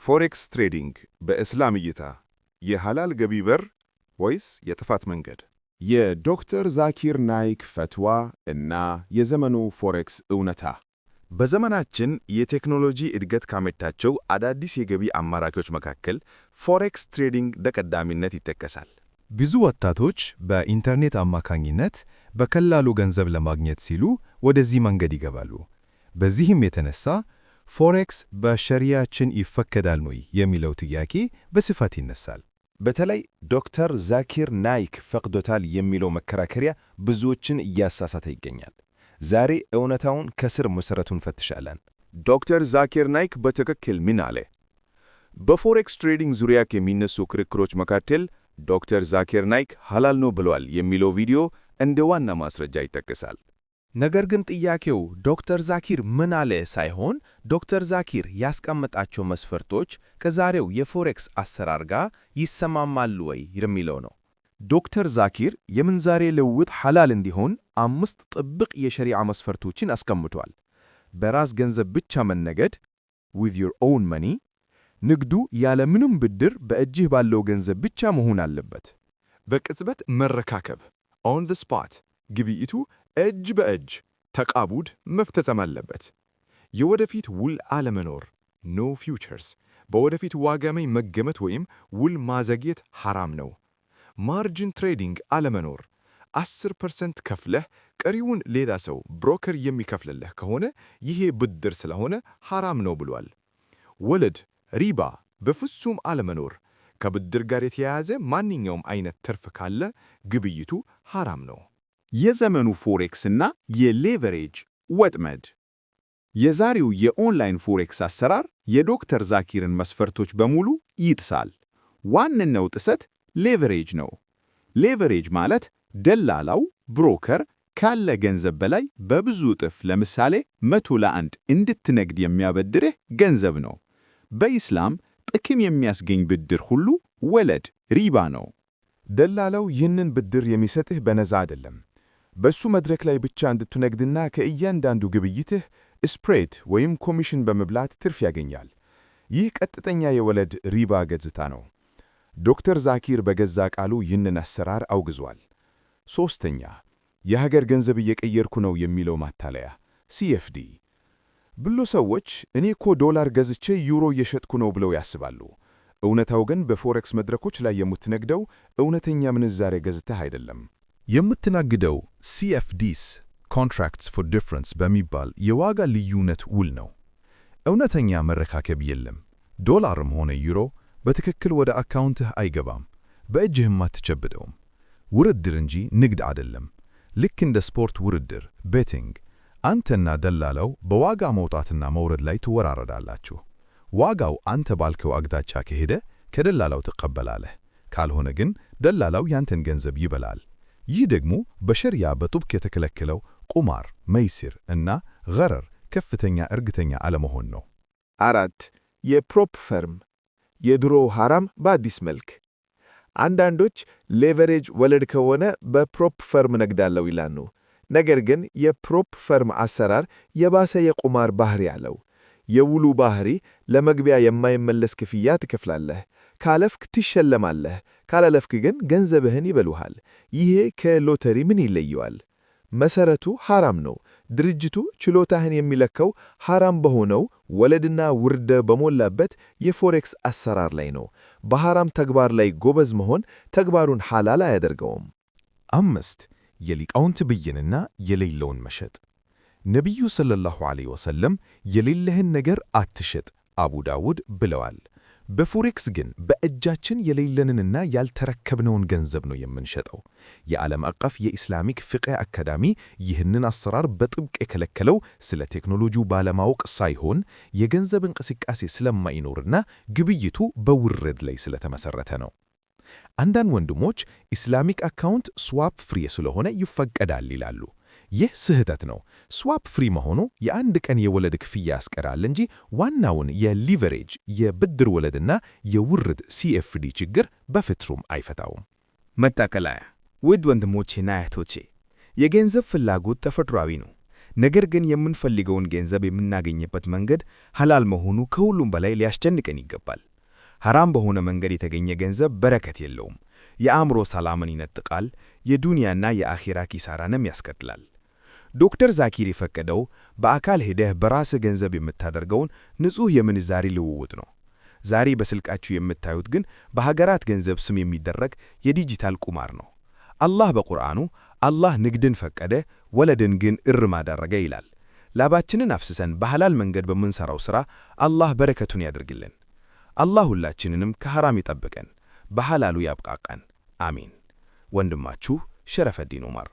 ፎሬክስ ትሬዲንግ በእስላም እይታ የሐላል ገቢ በር ወይስ የጥፋት መንገድ? የዶክተር ዛኪር ናይክ ፈትዋ እና የዘመኑ ፎሬክስ እውነታ። በዘመናችን የቴክኖሎጂ እድገት ካመጣቸው አዳዲስ የገቢ አማራጮች መካከል ፎሬክስ ትሬዲንግ በቀዳሚነት ይጠቀሳል። ብዙ ወጣቶች በኢንተርኔት አማካኝነት በቀላሉ ገንዘብ ለማግኘት ሲሉ ወደዚህ መንገድ ይገባሉ። በዚህም የተነሳ ፎሬክስ በሸሪያችን ይፈቀዳል ወይ የሚለው ጥያቄ በስፋት ይነሳል። በተለይ ዶክተር ዛኪር ናይክ ፈቅዶታል የሚለው መከራከሪያ ብዙዎችን እያሳሳተ ይገኛል። ዛሬ እውነታውን ከስር መሠረቱን ፈትሻለን። ዶክተር ዛኪር ናይክ በትክክል ምን አለ? በፎሬክስ ትሬዲንግ ዙሪያ ከሚነሱ ክርክሮች መካከል ዶክተር ዛኪር ናይክ ሐላል ነው ብሏል የሚለው ቪዲዮ እንደ ዋና ማስረጃ ይጠቀሳል። ነገር ግን ጥያቄው ዶክተር ዛኪር ምን አለ ሳይሆን ዶክተር ዛኪር ያስቀመጣቸው መስፈርቶች ከዛሬው የፎሬክስ አሰራር ጋር ይሰማማሉ ወይ የሚለው ነው። ዶክተር ዛኪር የምንዛሬ ልውውጥ ሐላል እንዲሆን 5 ጥብቅ የሸሪዓ መስፈርቶችን አስቀምጧል። በራስ ገንዘብ ብቻ መነገድ with your own money፣ ንግዱ ያለምንም ብድር በእጅህ ባለው ገንዘብ ብቻ መሆን አለበት። በቅጽበት መረካከብ on the spot፣ ግብይቱ እጅ በእጅ ተቃቡድ መፈጸም አለበት። የወደፊት ውል አለመኖር no futures፣ በወደፊት ዋጋ ላይ መገመት ወይም ውል ማዘግየት ሐራም ነው። ማርጂን ትሬዲንግ አለመኖር፣ 10% ከፍለህ ቀሪውን ሌላ ሰው ብሮከር የሚከፍልልህ ከሆነ ይሄ ብድር ስለሆነ ሐራም ነው ብሏል። ወለድ ሪባ በፍጹም አለመኖር፣ ከብድር ጋር የተያያዘ ማንኛውም አይነት ትርፍ ካለ ግብይቱ ሐራም ነው። የዘመኑ ፎሬክስ እና የሌቨሬጅ ወጥመድ። የዛሬው የኦንላይን ፎሬክስ አሰራር የዶክተር ዛኪርን መስፈርቶች በሙሉ ይጥሳል። ዋነኛው ጥሰት ሌቨሬጅ ነው። ሌቨሬጅ ማለት ደላላው ብሮከር ካለ ገንዘብ በላይ በብዙ እጥፍ ለምሳሌ 100 ለ1 እንድትነግድ የሚያበድርህ ገንዘብ ነው። በኢስላም ጥቅም የሚያስገኝ ብድር ሁሉ ወለድ ሪባ ነው። ደላላው ይህንን ብድር የሚሰጥህ በነፃ አይደለም። በሱ መድረክ ላይ ብቻ እንድትነግድና ከእያንዳንዱ ግብይትህ ስፕሬድ ወይም ኮሚሽን በመብላት ትርፍ ያገኛል። ይህ ቀጥተኛ የወለድ ሪባ ገጽታ ነው። ዶክተር ዛኪር በገዛ ቃሉ ይህንን አሰራር አውግዟል። ሦስተኛ፣ የሀገር ገንዘብ እየቀየርኩ ነው የሚለው ማታለያ CFD። ብዙ ሰዎች እኔ እኮ ዶላር ገዝቼ ዩሮ እየሸጥኩ ነው ብለው ያስባሉ። እውነታው ግን በፎሬክስ መድረኮች ላይ የምትነግደው እውነተኛ ምንዛሬ ገዝተህ አይደለም። የምትነግደው CFDs Contracts for Difference በሚባል የዋጋ ልዩነት ውል ነው። እውነተኛ መረካከብ የለም። ዶላርም ሆነ ዩሮ በትክክል ወደ አካውንትህ አይገባም፣ በእጅህም አትጨብጠውም። ውድድር እንጂ ንግድ አይደለም። ልክ እንደ ስፖርት ውድድር ቤቲንግ፣ አንተና ደላላው በዋጋ መውጣትና መውረድ ላይ ትወራረዳላችሁ። ዋጋው አንተ ባልከው አቅጣጫ ከሄደ ከደላላው ትቀበላለህ፣ ካልሆነ ግን ደላላው ያንተን ገንዘብ ይበላል። ይህ ደግሞ በሸሪያ በጥብቅ የተከለከለው ቁማር፣ መይሲር እና ገረር ከፍተኛ እርግጠኛ አለመሆን ነው። 4 የፕሮፕ ፈርም የድሮ ሐራም በአዲስ መልክ። አንዳንዶች ሌቨሬጅ ወለድ ከሆነ በፕሮፕ ፈርም ነግዳለው ይላሉ። ነገር ግን የፕሮፕ ፈርም አሰራር የባሰ የቁማር ባህሪ አለው። የውሉ ባህሪ ለመግቢያ የማይመለስ ክፍያ ትከፍላለህ። ካለፍክ ትሸለማለህ፣ ካላለፍክ ግን ገንዘብህን ይበሉሃል። ይሄ ከሎተሪ ምን ይለየዋል? መሰረቱ ሐራም ነው። ድርጅቱ ችሎታህን የሚለካው ሐራም በሆነው ወለድና ውርደ በሞላበት የፎሬክስ አሰራር ላይ ነው። በሐራም ተግባር ላይ ጎበዝ መሆን ተግባሩን ሐላል አያደርገውም። 5 የሊቃውንት ብይንና የሌለውን መሸጥ። ነቢዩ ሰለላሁ ዐለይሂ ወሰለም የሌለህን ነገር አትሸጥ አቡ ዳውድ ብለዋል። በፎሬክስ ግን በእጃችን የሌለንንና ያልተረከብነውን ገንዘብ ነው የምንሸጠው። የዓለም አቀፍ የኢስላሚክ ፍቅህ አካዳሚ ይህንን አሰራር በጥብቅ የከለከለው ስለ ቴክኖሎጂው ባለማወቅ ሳይሆን የገንዘብ እንቅስቃሴ ስለማይኖርና ግብይቱ በውርድ ላይ ስለተመሰረተ ነው። አንዳንድ ወንድሞች ኢስላሚክ አካውንት ስዋፕ ፍሪ ስለሆነ ይፈቀዳል ይላሉ። ይህ ስህተት ነው። ስዋፕ ፍሪ መሆኑ የአንድ ቀን የወለድ ክፍያ ያስቀራል እንጂ ዋናውን የሊቨሬጅ የብድር ወለድና የውርድ CFD ችግር በፍጹም አይፈታውም። መጠቃለያ፣ ውድ ወንድሞቼና እህቶቼ፣ የገንዘብ ፍላጎት ተፈጥሯዊ ነው። ነገር ግን የምንፈልገውን ገንዘብ የምናገኝበት መንገድ ሐላል መሆኑ ከሁሉም በላይ ሊያስጨንቀን ይገባል። ሐራም በሆነ መንገድ የተገኘ ገንዘብ በረከት የለውም፣ የአእምሮ ሰላምን ይነጥቃል፣ የዱንያና የአኺራ ኪሳራንም ያስከትላል። ዶክተር ዛኪር የፈቀደው በአካል ሄደህ በራስህ ገንዘብ የምታደርገውን ንጹሕ የምንዛሪ ልውውጥ ነው። ዛሬ በስልካችሁ የምታዩት ግን በሀገራት ገንዘብ ስም የሚደረግ የዲጂታል ቁማር ነው። አላህ በቁርአኑ አላህ ንግድን ፈቀደ፣ ወለድን ግን እርም አደረገ ይላል። ላባችንን አፍስሰን በሐላል መንገድ በምንሠራው ሥራ አላህ በረከቱን ያደርግልን። አላህ ሁላችንንም ከሐራም ይጠብቀን፣ በሐላሉ ያብቃቃን። አሚን። ወንድማችሁ ሸረፈዲን ዑመር።